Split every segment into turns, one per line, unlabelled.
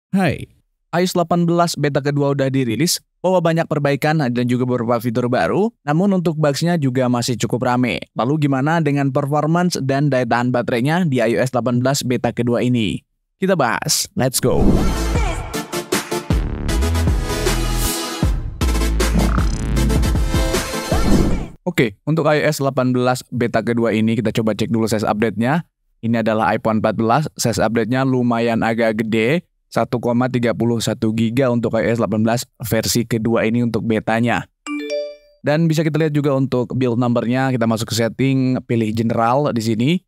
Hai, iOS 18 beta kedua udah dirilis, bawa banyak perbaikan dan juga beberapa fitur baru, namun untuk bugs-nya juga masih cukup rame. Lalu gimana dengan performance dan daya tahan baterainya di iOS 18 beta kedua ini? Kita bahas, let's go! Oke, untuk iOS 18 beta kedua ini kita coba cek dulu size update-nya. Ini adalah iPhone 14, size update-nya lumayan agak gede, 1,31 GB untuk iOS 18 versi kedua ini untuk betanya. Dan bisa kita lihat juga untuk build number-nya, kita masuk ke setting, pilih general di sini,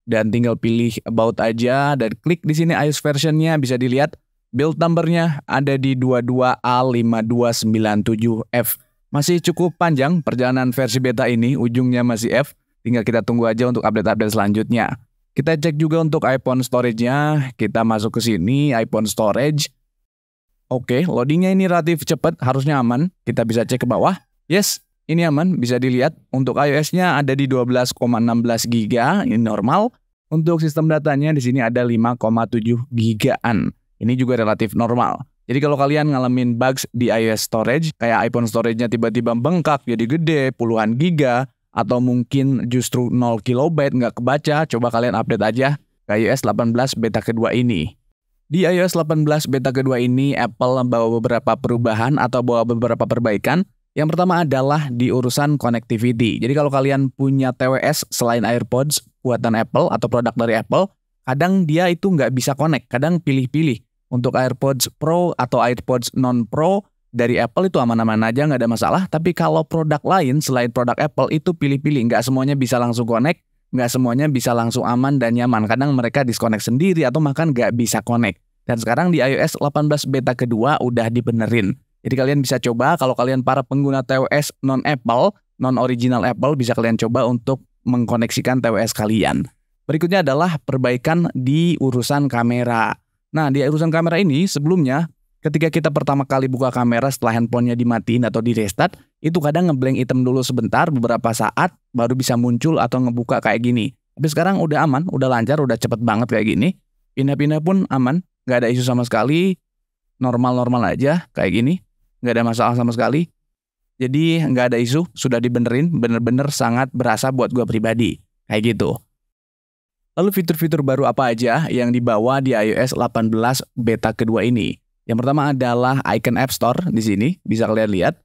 dan tinggal pilih about aja, dan klik di sini iOS version-nya, bisa dilihat build number-nya ada di 22A5297F. Masih cukup panjang perjalanan versi beta ini, ujungnya masih F, tinggal kita tunggu aja untuk update-update selanjutnya. Kita cek juga untuk iPhone storage-nya, kita masuk ke sini, iPhone storage. Oke, loading-nya ini relatif cepat, harusnya aman. Kita bisa cek ke bawah. Yes, ini aman, bisa dilihat. Untuk iOS-nya ada di 12,16 GB, ini normal. Untuk sistem datanya di sini ada 5,7 GB-an. Ini juga relatif normal. Jadi kalau kalian ngalamin bugs di iOS storage, kayak iPhone storage-nya tiba-tiba bengkak jadi gede, puluhan giga, atau mungkin justru 0 KB nggak kebaca, coba kalian update aja ke iOS 18 beta kedua ini. Di iOS 18 beta kedua ini, Apple membawa beberapa perubahan atau bawa beberapa perbaikan. Yang pertama adalah di urusan connectivity. Jadi kalau kalian punya TWS selain AirPods buatan Apple atau produk dari Apple, kadang dia itu nggak bisa connect, kadang pilih-pilih. Untuk AirPods Pro atau AirPods non-Pro dari Apple itu aman-aman aja, nggak ada masalah. Tapi kalau produk lain selain produk Apple itu pilih-pilih, nggak semuanya bisa langsung connect, nggak semuanya bisa langsung aman dan nyaman. Kadang mereka disconnect sendiri atau bahkan nggak bisa connect. Dan sekarang di iOS 18 beta kedua udah dibenerin. Jadi kalian bisa coba, kalau kalian para pengguna TWS non-Apple, non-original Apple, bisa kalian coba untuk mengkoneksikan TWS kalian. Berikutnya adalah perbaikan di urusan kamera. Nah, di urusan kamera ini sebelumnya ketika kita pertama kali buka kamera setelah handphonenya dimatiin atau di restart, itu kadang ngeblank item dulu sebentar, beberapa saat baru bisa muncul atau ngebuka kayak gini. Tapi sekarang udah aman, udah lancar, udah cepet banget kayak gini. Pindah-pindah pun aman, nggak ada isu sama sekali, normal-normal aja kayak gini, nggak ada masalah sama sekali. Jadi nggak ada isu, sudah dibenerin, bener-bener sangat berasa buat gue pribadi, kayak gitu. Lalu fitur-fitur baru apa aja yang dibawa di iOS 18 beta kedua ini? Yang pertama adalah icon App Store di sini, bisa kalian lihat.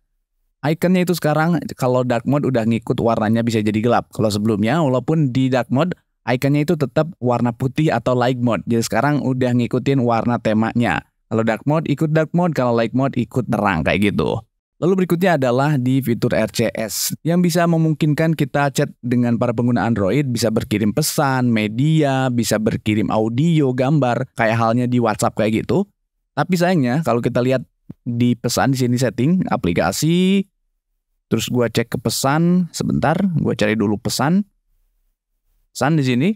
Iconnya itu sekarang kalau dark mode udah ngikut warnanya bisa jadi gelap. Kalau sebelumnya walaupun di dark mode iconnya itu tetap warna putih atau light mode. Jadi sekarang udah ngikutin warna temanya. Kalau dark mode ikut dark mode, kalau light mode ikut terang kayak gitu. Lalu berikutnya adalah di fitur RCS yang bisa memungkinkan kita chat dengan para pengguna Android, bisa berkirim pesan, media, bisa berkirim audio, gambar, kayak halnya di WhatsApp kayak gitu. Tapi sayangnya kalau kita lihat di pesan di sini setting aplikasi, terus gua cek ke pesan sebentar, gua cari dulu pesan. Pesan di sini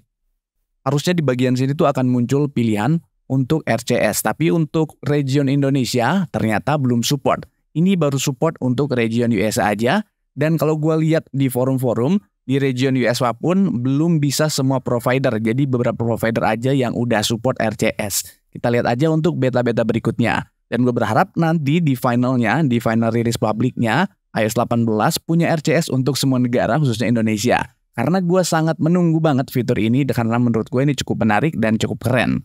harusnya di bagian sini tuh akan muncul pilihan untuk RCS, tapi untuk region Indonesia ternyata belum support. Ini baru support untuk region US aja, dan kalau gue lihat di forum-forum, di region US pun belum bisa semua provider, jadi beberapa provider aja yang udah support RCS. Kita lihat aja untuk beta-beta berikutnya. Dan gue berharap nanti di finalnya, di final release publiknya, iOS 18 punya RCS untuk semua negara, khususnya Indonesia. Karena gue sangat menunggu banget fitur ini, karena menurut gue ini cukup menarik dan cukup keren.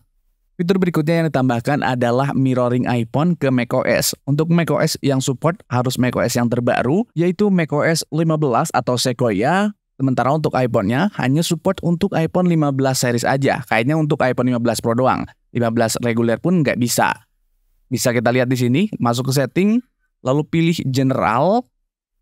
Fitur berikutnya yang ditambahkan adalah mirroring iPhone ke macOS. Untuk macOS yang support harus macOS yang terbaru, yaitu macOS 15 atau Sequoia. Sementara untuk iPhone-nya hanya support untuk iPhone 15 series aja. Kayaknya untuk iPhone 15 Pro doang. 15 reguler pun nggak bisa. Bisa kita lihat di sini, masuk ke setting, lalu pilih General,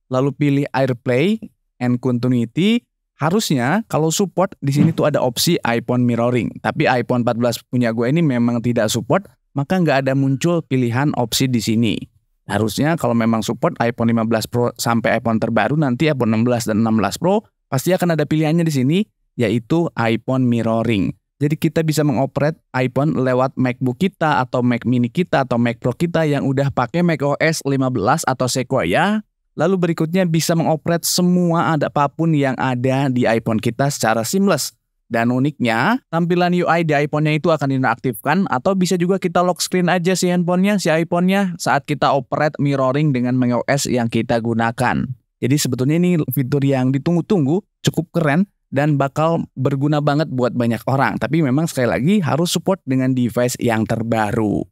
lalu pilih AirPlay and Continuity. Harusnya kalau support di sini tuh ada opsi iPhone mirroring, tapi iPhone 14 punya gue ini memang tidak support, maka nggak ada muncul pilihan opsi di sini. Harusnya kalau memang support iPhone 15 Pro sampai iPhone terbaru nanti iPhone 16 dan 16 Pro pasti akan ada pilihannya di sini, yaitu iPhone mirroring. Jadi kita bisa mengoperate iPhone lewat MacBook kita atau Mac Mini kita atau Mac Pro kita yang udah pakai macOS 15 atau Sequoia. Lalu berikutnya bisa mengoperate semua apapun yang ada di iPhone kita secara seamless. Dan uniknya, tampilan UI di iPhone-nya itu akan dinonaktifkan atau bisa juga kita lock screen aja si handphonenya, si iPhone-nya saat kita operate mirroring dengan macOS yang kita gunakan. Jadi sebetulnya ini fitur yang ditunggu-tunggu, cukup keren, dan bakal berguna banget buat banyak orang. Tapi memang sekali lagi harus support dengan device yang terbaru.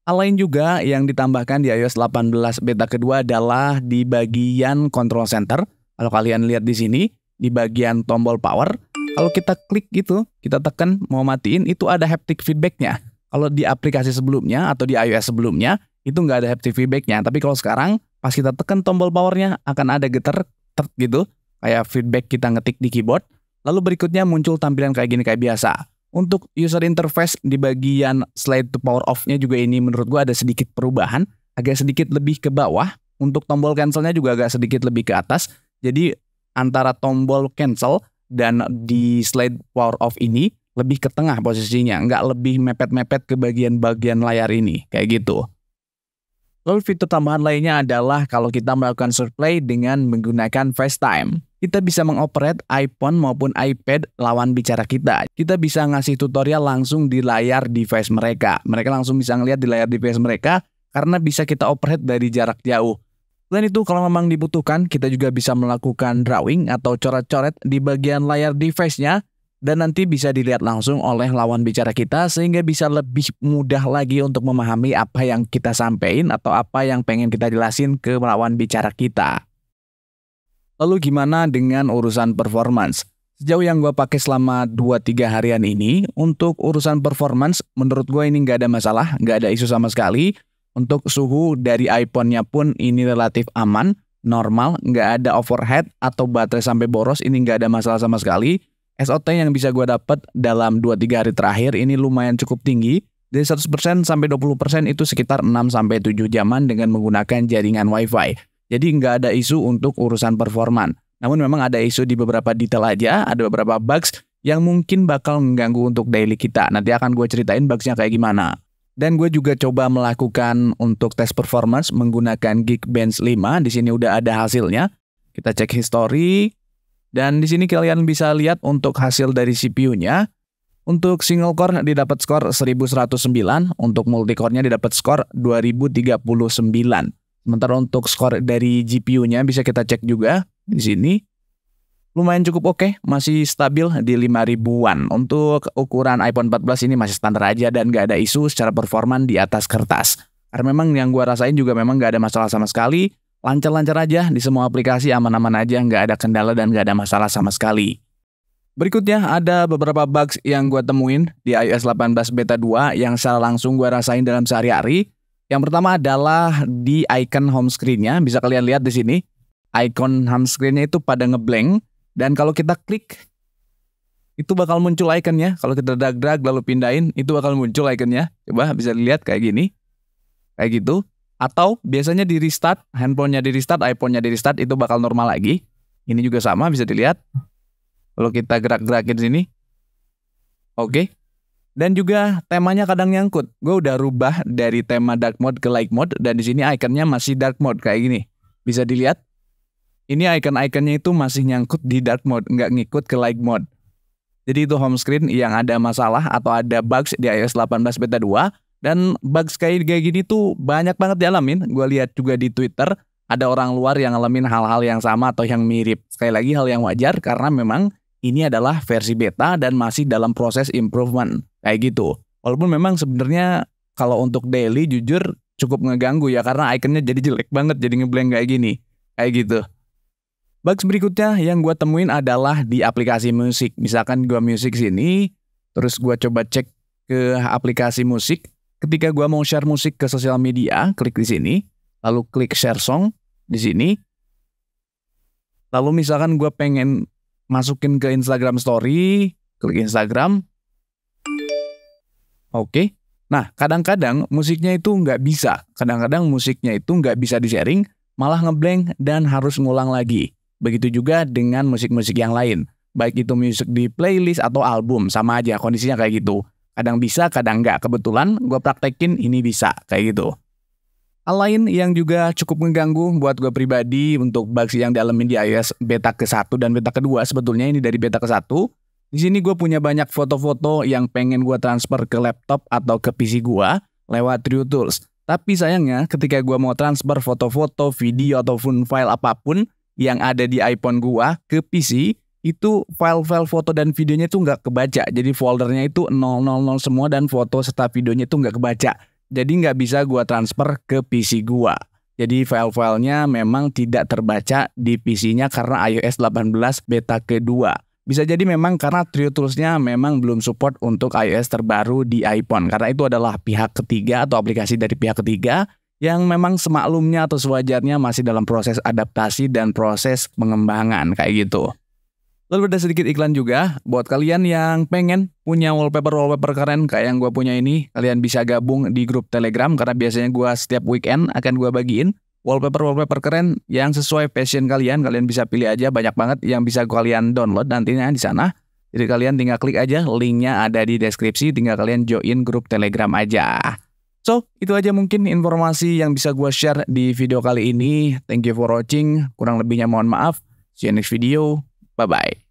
Hal lain juga yang ditambahkan di iOS 18 beta kedua adalah di bagian control center. Kalau kalian lihat di sini, di bagian tombol power, kalau kita klik gitu, kita tekan mau matiin, itu ada haptic feedback-nya. Kalau di aplikasi sebelumnya atau di iOS sebelumnya, itu nggak ada haptic feedback-nya. Tapi kalau sekarang, pas kita tekan tombol power-nya, akan ada getar gitu, kayak feedback kita ngetik di keyboard. Lalu berikutnya muncul tampilan kayak gini, kayak biasa. Untuk user interface di bagian slide to power off-nya juga ini menurut gua ada sedikit perubahan. Agak sedikit lebih ke bawah. Untuk tombol cancel-nya juga agak sedikit lebih ke atas. Jadi antara tombol cancel dan di slide power off ini lebih ke tengah posisinya, nggak lebih mepet-mepet ke bagian-bagian layar ini, kayak gitu. Lalu fitur tambahan lainnya adalah kalau kita melakukan SharePlay dengan menggunakan FaceTime. Kita bisa mengoperate iPhone maupun iPad lawan bicara kita. Kita bisa ngasih tutorial langsung di layar device mereka. Mereka langsung bisa ngeliat di layar device mereka karena bisa kita operate dari jarak jauh. Selain itu, kalau memang dibutuhkan, kita juga bisa melakukan drawing atau coret-coret di bagian layar device-nya dan nanti bisa dilihat langsung oleh lawan bicara kita sehingga bisa lebih mudah lagi untuk memahami apa yang kita sampaikan atau apa yang pengen kita jelasin ke lawan bicara kita. Lalu gimana dengan urusan performance? Sejauh yang gue pakai selama 2-3 harian ini, untuk urusan performance menurut gue ini nggak ada masalah, nggak ada isu sama sekali. Untuk suhu dari iPhone-nya pun ini relatif aman, normal, nggak ada overheat atau baterai sampai boros, ini nggak ada masalah sama sekali. SOT yang bisa gue dapat dalam 2-3 hari terakhir ini lumayan cukup tinggi. Dari 100% sampai 20% itu sekitar 6-7 jaman dengan menggunakan jaringan Wi-Fi. Jadi nggak ada isu untuk urusan performan. Namun memang ada isu di beberapa detail aja, ada beberapa bugs yang mungkin bakal mengganggu untuk daily kita. Nanti akan gue ceritain bugsnya kayak gimana. Dan gue juga coba melakukan untuk tes performance menggunakan Geekbench 5. Di sini udah ada hasilnya. Kita cek history. Dan di sini kalian bisa lihat untuk hasil dari CPU-nya. Untuk single core didapat skor 1109. Untuk multicore-nya didapat skor 2039. Sementara untuk skor dari GPU-nya bisa kita cek juga di sini. Lumayan cukup oke, masih stabil di 5.000-an. Untuk ukuran iPhone 14 ini masih standar aja dan nggak ada isu secara performan di atas kertas. Karena memang yang gua rasain juga memang nggak ada masalah sama sekali. Lancar-lancar aja di semua aplikasi, aman-aman aja, nggak ada kendala dan nggak ada masalah sama sekali. Berikutnya ada beberapa bugs yang gua temuin di iOS 18 beta 2 yang secara langsung gua rasain dalam sehari-hari. Yang pertama adalah di icon home screen-nya, bisa kalian lihat di sini. Icon home screen-nya itu pada ngeblank. Dan kalau kita klik, itu bakal muncul ikonnya. Kalau kita drag lalu pindahin, itu bakal muncul ikonnya. Coba bisa dilihat kayak gini. Kayak gitu. Atau biasanya di restart, handphonenya di restart, iPhone-nya di restart, itu bakal normal lagi. Ini juga sama, bisa dilihat. Kalau kita gerak-gerakin sini. Oke. Dan juga temanya kadang nyangkut. Gue udah rubah dari tema dark mode ke light mode. Dan di sini ikonnya masih dark mode kayak gini. Bisa dilihat. Ini icon-iconnya itu masih nyangkut di dark mode, nggak ngikut ke light mode. Jadi itu home screen yang ada masalah atau ada bugs di iOS 18 beta 2. Dan bugs kayak gini tuh banyak banget dialamin. Gue lihat juga di Twitter, ada orang luar yang ngalamin hal-hal yang sama atau yang mirip. Sekali lagi hal yang wajar karena memang ini adalah versi beta dan masih dalam proses improvement. Kayak gitu. Walaupun memang sebenarnya kalau untuk daily jujur cukup ngeganggu ya. Karena iconnya jadi jelek banget, jadi ngeblank kayak gini. Kayak gitu. Bugs berikutnya yang gue temuin adalah di aplikasi musik. Misalkan gue musik sini, terus gue coba cek ke aplikasi musik. Ketika gue mau share musik ke sosial media, klik di sini, lalu klik share song di sini. Lalu misalkan gue pengen masukin ke Instagram story, klik Instagram. Oke. Nah, kadang-kadang musiknya itu nggak bisa. Kadang-kadang musiknya itu nggak bisa di-sharing, malah ngeblank dan harus ngulang lagi. Begitu juga dengan musik-musik yang lain. Baik itu musik di playlist atau album, sama aja kondisinya kayak gitu. Kadang bisa, kadang nggak. Kebetulan gue praktekin ini bisa, kayak gitu. Hal lain yang juga cukup mengganggu buat gue pribadi untuk bugs yang dialamin di iOS beta ke-1 dan beta ke-2, sebetulnya ini dari beta ke-1. Di Di sini gue punya banyak foto-foto yang pengen gue transfer ke laptop atau ke PC gue lewat Trio Tools. Tapi sayangnya ketika gue mau transfer foto-foto, video, ataupun file apapun yang ada di iPhone gue ke PC, itu file-file foto dan videonya itu nggak kebaca. Jadi foldernya itu 000 semua dan foto serta videonya itu nggak kebaca. Jadi nggak bisa gue transfer ke PC gue. Jadi file-filenya memang tidak terbaca di PC-nya karena iOS 18 beta kedua. Bisa jadi memang karena Trio Tools-nya memang belum support untuk iOS terbaru di iPhone. Karena itu adalah pihak ketiga atau aplikasi dari pihak ketiga yang memang semaklumnya atau sewajarnya masih dalam proses adaptasi dan proses pengembangan kayak gitu. Lalu ada sedikit iklan juga, buat kalian yang pengen punya wallpaper keren kayak yang gue punya ini, kalian bisa gabung di grup Telegram karena biasanya gue setiap weekend akan gue bagiin wallpaper keren yang sesuai passion kalian. Kalian bisa pilih aja, banyak banget yang bisa kalian download nantinya di sana. Jadi kalian tinggal klik aja, linknya ada di deskripsi, tinggal kalian join grup Telegram aja. So, itu aja mungkin informasi yang bisa gue share di video kali ini. Thank you for watching, kurang lebihnya mohon maaf. See you next video. Bye-bye.